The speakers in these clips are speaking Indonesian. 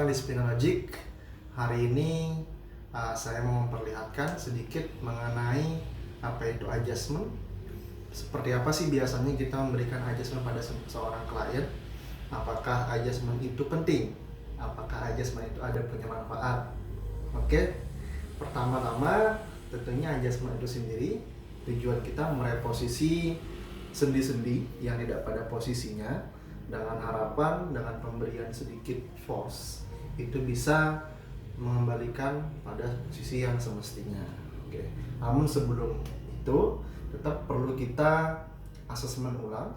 datang di Spinalogic. Hari ini saya mau memperlihatkan sedikit mengenai apa itu adjustment. Seperti apa sih biasanya kita memberikan adjustment pada seorang klien? Apakah adjustment itu penting? Apakah adjustment itu ada punya manfaat? Oke, pertama-tama tentunya adjustment itu sendiri tujuan kita mereposisi sendi-sendi yang tidak pada posisinya, dengan harapan dengan pemberian sedikit force itu bisa mengembalikan pada posisi yang semestinya. Oke. Namun sebelum itu tetap perlu kita asesmen ulang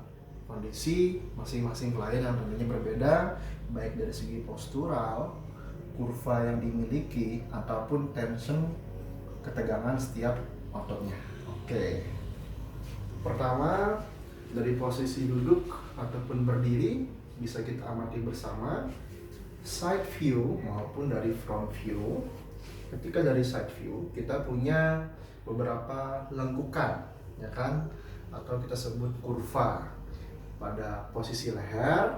kondisi masing-masing klien yang tentunya berbeda, baik dari segi postural, kurva yang dimiliki, ataupun tension ketegangan setiap ototnya. Oke. Pertama, dari posisi duduk ataupun berdiri bisa kita amati bersama side view maupun dari front view. Ketika dari side view kita punya beberapa lengkukan, ya kan, atau kita sebut kurva pada posisi leher.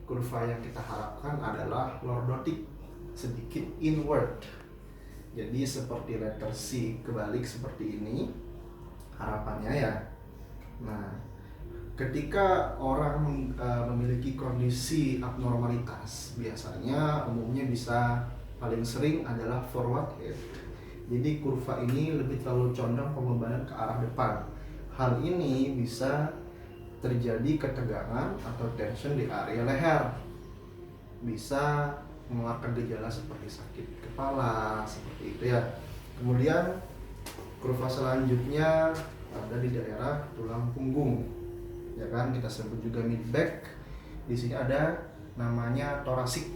Kurva yang kita harapkan adalah lordotik, sedikit inward, jadi seperti letter C kebalik seperti ini harapannya ya. Nah, ketika orang memiliki kondisi abnormalitas, biasanya umumnya bisa paling sering adalah forward head. Jadi kurva ini lebih terlalu condong pembebanan ke arah depan. Hal ini bisa terjadi ketegangan atau tension di area leher. Bisa mengeluarkan gejala seperti sakit kepala, seperti itu ya. Kemudian kurva selanjutnya ada di daerah tulang punggung, ya kan, kita sebut juga mid back. Di sini ada namanya thoracic.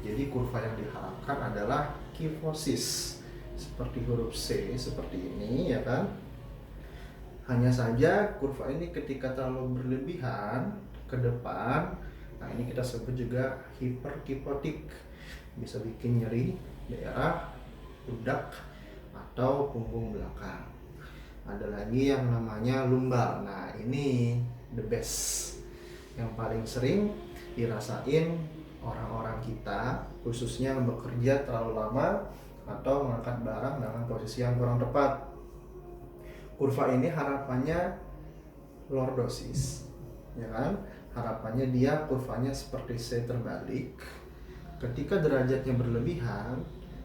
Jadi kurva yang diharapkan adalah kyphosis, seperti huruf C seperti ini, ya kan. Hanya saja kurva ini ketika terlalu berlebihan ke depan, nah ini kita sebut juga hyperkyphotic, bisa bikin nyeri daerah pundak atau punggung belakang. Ada lagi yang namanya lumbar. Nah, ini the best, yang paling sering dirasain orang-orang kita, khususnya yang bekerja terlalu lama atau mengangkat barang dengan posisi yang kurang tepat. Kurva ini harapannya lordosis, ya kan? Harapannya dia kurvanya seperti C terbalik. Ketika derajatnya berlebihan,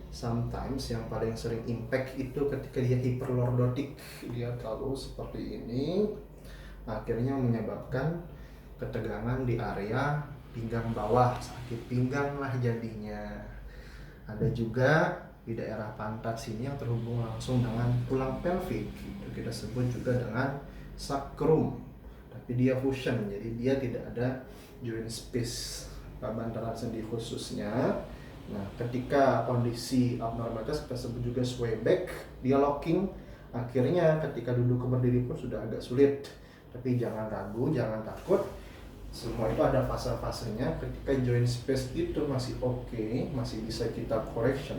sometimes yang paling sering impact itu ketika dia hiperlordotik, dia terlalu seperti ini, akhirnya menyebabkan ketegangan di area pinggang bawah, sakit pinggang lah jadinya. Ada juga di daerah pantat sini yang terhubung langsung dengan tulang pelvik, itu kita sebut juga dengan sacrum, tapi dia fusion, jadi dia tidak ada joint space bantalan sendi khususnya. Nah, ketika kondisi abnormalitas kita sebut juga sway back, dia locking, akhirnya ketika duduk ke berdiri pun sudah agak sulit. Tapi jangan ragu, jangan takut, semua itu ada fase-fasenya. Ketika joint space itu masih oke, masih bisa kita correction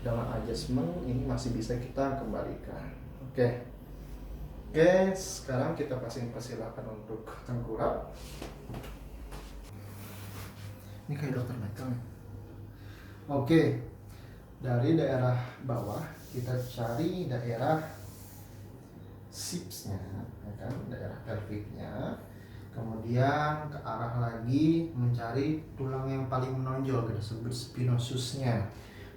dengan adjustment, ini masih bisa kita kembalikan. Oke, sekarang kita persilakan untuk tengkurap. Ini kayak dokter Michael nih. Oke, dari daerah bawah kita cari daerah sipsnya, ya kan, daerah pelviknya. Kemudian ke arah lagi mencari tulang yang paling menonjol, kita sebut spinosusnya.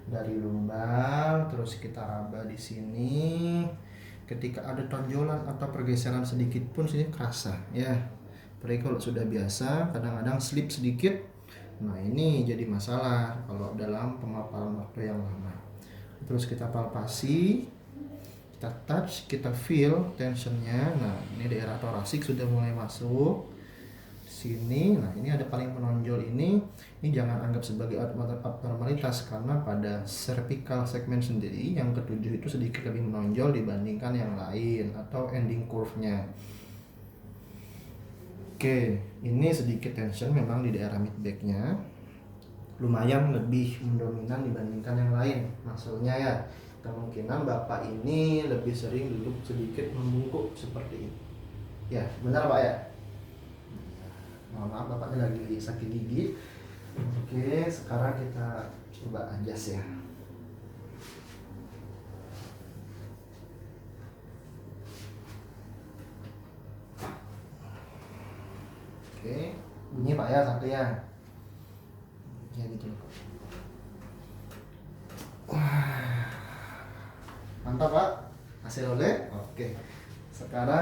Dari lumbar terus kita raba di sini. Ketika ada tonjolan atau pergeseran sedikit pun sini kerasa, ya. Tapi kalau sudah biasa, kadang-kadang slip sedikit. Nah, ini jadi masalah kalau dalam pemaparan waktu yang lama. Terus kita palpasi, kita touch, kita feel tensionnya. Nah, ini daerah thoracic sudah mulai masuk sini. Nah, ini ada paling menonjol ini jangan anggap sebagai abnormalitas, karena pada cervical segment sendiri yang ketujuh itu sedikit lebih menonjol dibandingkan yang lain atau ending curve-nya. Oke, ini sedikit tension memang di daerah mid back-nya, lumayan lebih mendominan dibandingkan yang lain. Maksudnya ya, kemungkinan bapak ini lebih sering duduk sedikit membungkuk seperti ini. Ya, benar pak ya? Mohon maaf, bapaknya lagi sakit gigi. Oke, sekarang kita coba adjust ya. Oke, bunyi Pak ya satu ya. Ya gitu. Wah, mantap Pak. Hasil oleh. Oke. Sekarang